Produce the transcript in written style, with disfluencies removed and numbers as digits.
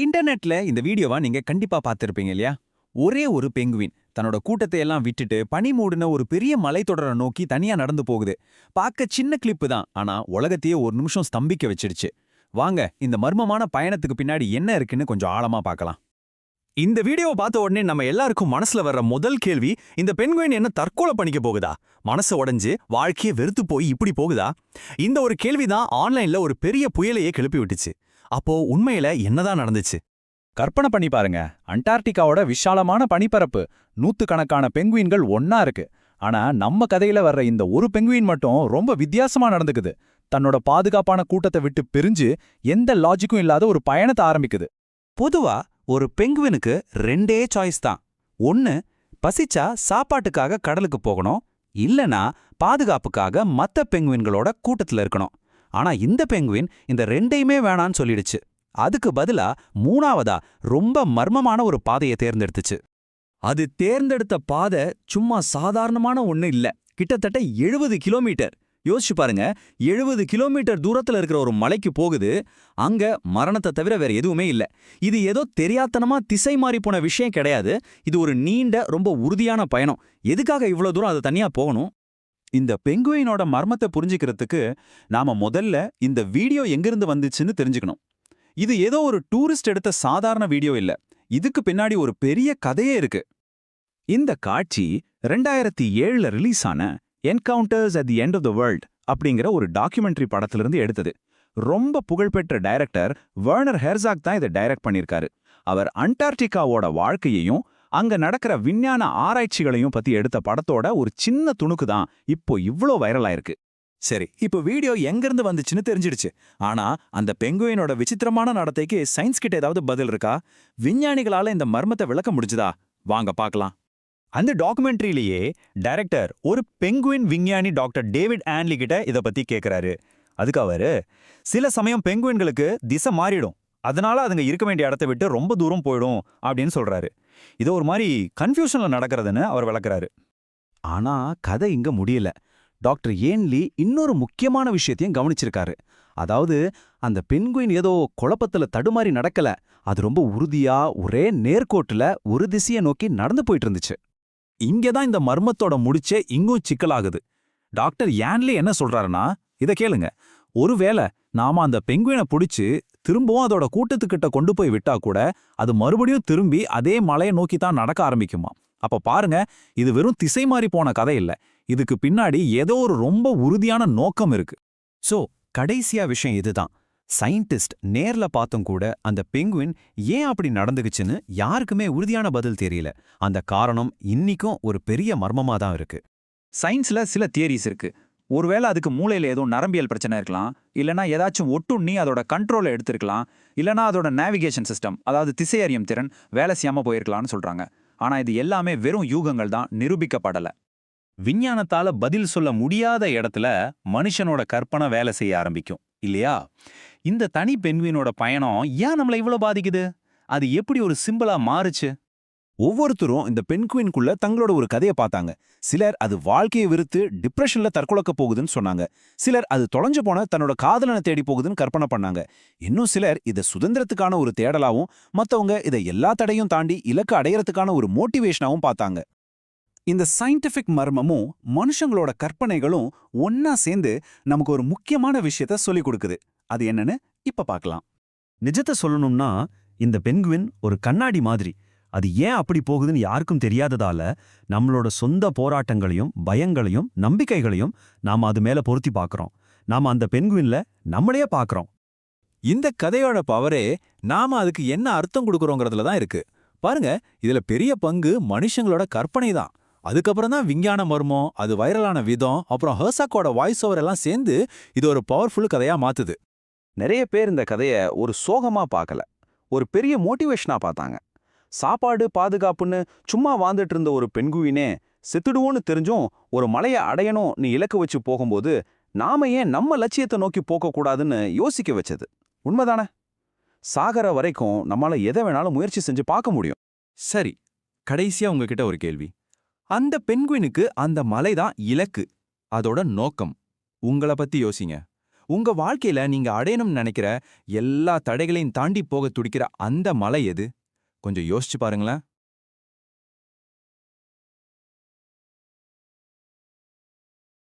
இன்டர்நெட்ல இந்த வீடியோவா நீங்க கண்டிப்பா பார்த்திருப்பீங்க இல்லையா? ஒரே ஒரு பெங்குவின் தன்னோட கூட்டத்தை எல்லாம் விட்டுட்டு பனி மூடின ஒரு பெரிய மலைத்தொடரை நோக்கி தனியா நடந்து போகுது. பார்க்க சின்ன கிளிப்பு தான், ஆனா உலகத்தையே ஒரு நிமிஷம் ஸ்தம்பிக்க வச்சிடுச்சு. வாங்க இந்த மர்மமான பயணத்துக்கு பின்னாடி என்ன இருக்குன்னு கொஞ்சம் ஆழமா பார்க்கலாம். இந்த வீடியோவை பார்த்த உடனே நம்ம எல்லாருக்கும் மனசுல வர்ற முதல் கேள்வி, இந்த பெண்குயின் என்ன தற்கொலை பண்ணிக்க போகுதா? மனசு உடைஞ்சு வாழ்க்கையை வெறுத்து போய் இப்படி போகுதா? இந்த ஒரு கேள்விதான் ஆன்லைன்ல ஒரு பெரிய புயலையே கிளப்பி விட்டுச்சு. அப்போ உண்மையில என்னதான் நடந்துச்சு? கற்பனை பண்ணி பாருங்க, அண்டார்டிகாவோட விஷாலமான பனிப்பரப்பு, நூத்துக்கணக்கான பெங்குயின்கள் ஒன்னா இருக்கு. ஆனா நம்ம கதையில வர்ற இந்த ஒரு பெங்குயின் மட்டும் ரொம்ப வித்தியாசமா நடந்துக்குது. தன்னோட பாதுகாப்பான கூட்டத்தை விட்டு பிரிஞ்சு எந்த லாஜிக்கும் இல்லாத ஒரு பயணத்தை ஆரம்பிக்குது. பொதுவா ஒரு பெங்குவினுக்கு ரெண்டே சாய்ஸ் தான். ஒன்னு, பசிச்சா சாப்பாட்டுக்காக கடலுக்கு போகணும், இல்லனா பாதுகாப்புக்காக மத்த பெங்குவின்களோட கூட்டத்துல இருக்கணும். ஆனா இந்த பெங்குவின் இந்த ரெண்டையுமே வேணான்னு சொல்லிடுச்சு. அதுக்கு பதிலா மூணாவதா ரொம்ப மர்மமான ஒரு பாதையை தேர்ந்தெடுத்துச்சு. அது தேர்ந்தெடுத்த பாதை சும்மா சாதாரணமான ஒண்ணு இல்ல. கிட்டத்தட்ட 70 கிலோமீட்டர். யோசிச்சு பாருங்க, 70 கிலோமீட்டர் தூரத்துல இருக்கிற ஒரு மலைக்கு போகுது. அங்க மரணத்தை தவிர வேற எதுவுமே இல்ல. இது ஏதோ தெரியாத்தனமா திசை மாறி போன விஷயம் கிடையாது. இது ஒரு நீண்ட ரொம்ப உறுதியான பயணம். எதுக்காக இவ்வளவு தூரம் அது தனியா போகணும்? இந்த பெங்குயினோட மர்மத்தை புரிஞ்சுக்கிறதுக்கு நாம முதல்ல இந்த வீடியோ எங்கிருந்து வந்துச்சுன்னு தெரிஞ்சுக்கணும். இது ஏதோ ஒரு டூரிஸ்ட் எடுத்த சாதாரண வீடியோ இல்ல. இதுக்கு பின்னாடி ஒரு பெரிய கதையே இருக்கு. இந்த காட்சி 2007ல ரிலீஸ் ஆன encounters at the end of the world அப்படிங்கிற ஒரு டாக்குமெண்ட்ரி படத்திலிருந்து எடுத்தது. ரொம்ப புகழ்பெற்ற டைரக்டர் வெர்னர் ஹெர்சாக் தான் இதை டைரக்ட் பண்ணியிருக்காரு. அவர் அண்டார்டிகாவோட வாழ்க்கையையும் அங்க நடக்கிற விஞ்ஞான ஆராய்ச்சிகளையும் பத்தி எடுத்த படத்தோட ஒரு சின்ன துணுக்கு தான் இப்போ இவ்ளோ வைரலாயிருக்கு. சரி, இப்போ வீடியோ எங்கிருந்து வந்துச்சுன்னு தெரிஞ்சிடுச்சு. ஆனா அந்த பெங்குயினோட விசித்திரமான நடத்தைக்கு சயின்ஸ் கிட்ட ஏதாவது பதில் இருக்கா? விஞ்ஞானிகளால இந்த மர்மத்தை விளக்க முடிஞ்சுதா? வாங்க பார்க்கலாம். அந்த டாக்குமெண்ட்ரியிலேயே டைரக்டர் ஒரு பெங்குயின் விஞ்ஞானி டாக்டர் டேவிட் ஆன்லி கிட்ட இத பத்தி கேக்குறாரு. அதுக்கு அவரு, சில சமயம் பெங்குயின்களுக்கு திசை மாறிடும், அதனால அதுங்க இருக்க வேண்டிய இடத்தை விட்டு ரொம்ப தூரம் போயிடும் அப்படின்னு சொல்றாரு. இது ஒரு மாதிரி கன்ஃபியூஷன்ல நடக்கிறதுன்னு அவர் விளக்குறாரு. ஆனா கதை இங்க முடியல. டாக்டர் ஏன்லி இன்னொரு முக்கியமான விஷயத்தையும் கவனிச்சிருக்காரு. அதாவது அந்த பெண்குயின் ஏதோ குழப்பத்துல தடுமாறி நடக்கல. அது ரொம்ப உறுதியா ஒரே நேர்கோட்டுல ஒரு திசையை நோக்கி நடந்து போயிட்டு இருந்துச்சு. இங்கதான் இந்த மர்மத்தோட முடிச்சே இங்கும் சிக்கலாகுது. டாக்டர் ஏன்லி என்ன சொல்றாருன்னா, இத கேளுங்க. ஒருவேளை நாம அந்த பெங்குயினை புடிச்சு திரும்பவும் அதோட கூட்டத்துக்கிட்ட கொண்டு போய் விட்டா கூட அது மறுபடியும் திரும்பி அதே மலையை நோக்கி தான் நடக்க ஆரம்பிக்குமா. அப்ப பாருங்க, இது வெறும் திசை மாறி போன கதை இல்ல. இதுக்கு பின்னாடி ஏதோ ஒரு ரொம்ப உறுதியான நோக்கம் இருக்கு. கடைசியா விஷயம் இதுதான். சயின்டிஸ்ட் நேர்ல பார்த்தும் கூட அந்த பெங்குயின் ஏன் அப்படி நடந்துக்குச்சுன்னு யாருக்குமே உறுதியான பதில் தெரியல. அந்த காரணம் இன்னிக்கும் ஒரு பெரிய மர்மமா தான் இருக்கு. சயின்ஸ்ல சில தியரிஸ் இருக்கு. ஒருவேளை அதுக்கு மூளையில ஏதோ நரம்பியல் பிரச்சனை இருக்கலாம், இல்லனா ஏதாச்சும் ஒட்டுண்ணி அதோட கண்ட்ரோலை எடுத்திருக்கலாம், இல்லனா அதோட நேவிகேஷன் சிஸ்டம், அதாவது திசை அறியும் திறன் வேலை செய்யாம போயிருக்கலாம்னு சொல்றாங்க. ஆனா இது எல்லாமே வெறும் யூகங்கள் தான், நிரூபிக்கப்படல. விஞ்ஞானத்தால பதில் சொல்ல முடியாத இடத்துல மனுஷனோட கற்பனை வேலை செய்ய ஆரம்பிக்கும் இல்லையா? இந்த தனி பெண்குயினோட பயணம் ஏன் நம்மள இவ்வளவு பாதிக்குது? அது எப்படி ஒரு சிம்பிளா மாறுச்சு? ஒவ்வொருத்தரும் இந்த பெண்குயின்குள்ள தங்களோட ஒரு கதையை பார்த்தாங்க. சிலர் அது வாழ்க்கையை வெறுத்து டிப்ரெஷன்ல தற்கொலைக்க போகுதுன்னு சொன்னாங்க. சிலர் அது தொலைஞ்சு போன தன்னோட காதலனை தேடி போகுதுன்னு கற்பனை பண்ணாங்க. இன்னும் சிலர் இதை சுதந்திரத்துக்கான ஒரு தேடலாவும், மத்தவங்க இதை எல்லா தடையும் தாண்டி இலக்கு அடையறதுக்கான ஒரு மோட்டிவேஷனாவும் பார்த்தாங்க. இந்த சயின்டிஃபிக் மர்மமும் மனுஷங்களோட கற்பனைகளும் ஒன்னா சேர்ந்து நமக்கு ஒரு முக்கியமான விஷயத்த சொல்லிக் கொடுக்குது. அது என்னன்னு இப்ப பார்க்கலாம். நிஜத்தை சொல்லணும்னா, இந்த பெண்குயின் ஒரு கண்ணாடி மாதிரி. அது ஏன் அப்படி போகுதுன்னு யாருக்கும் தெரியாததால நம்மளோட சொந்த போராட்டங்களையும் பயங்களையும் நம்பிக்கைகளையும் நாம அது மேல பொருத்தி பார்க்கறோம். நாம அந்த பெண்குயின்ல நம்மளையே பார்க்கறோம். இந்த கதையோட பவரே நாம அதுக்கு என்ன அர்த்தம் கொடுக்கறோங்கிறதுல தான் இருக்கு. பாருங்க, இதுல பெரிய பங்கு மனுஷங்களோட கற்பனை தான். அதுக்கப்புறம் தான் விஞ்ஞான மர்மம், அது வைரலான விதம், அப்புறம் ஹெர்சாக்கோட வாய்ஸ் ஓவர் எல்லாம் சேர்ந்து இது ஒரு பவர்ஃபுல் கதையா மாத்துது. நிறைய பேர் இந்த கதையை ஒரு சோகமா பார்க்கல, ஒரு பெரிய மோட்டிவேஷனா பார்த்தாங்க. சாப்பாடு பாதுகாப்புன்னு சும்மா வாழ்ந்துட்டு இருந்த ஒரு பெண்குயினே செத்துடுவோன்னு தெரிஞ்சும் ஒரு மலையை அடையணும் நீ இலக்கு வச்சு போகும்போது நாம ஏன் நம்ம லட்சியத்தை நோக்கி போகக்கூடாதுன்னு யோசிக்க வச்சது. உண்மைதானே? சாகர வரைக்கும் நம்மளால எதை வேணாலும் முயற்சி செஞ்சு பார்க்க முடியும். சரி, கடைசியா உங்ககிட்ட ஒரு கேள்வி. அந்த பெண்குயினுக்கு அந்த மலைதான் இலக்கு, அதோட நோக்கம். உங்களை பத்தி யோசிங்க. உங்க வாழ்க்கையில நீங்க அடையணும்னு நினைக்கிற எல்லா தடைகளையும் தாண்டி போக துடிக்கிற அந்த மலை எது? கொஞ்சம் யோசிச்சு பாருங்களேன்.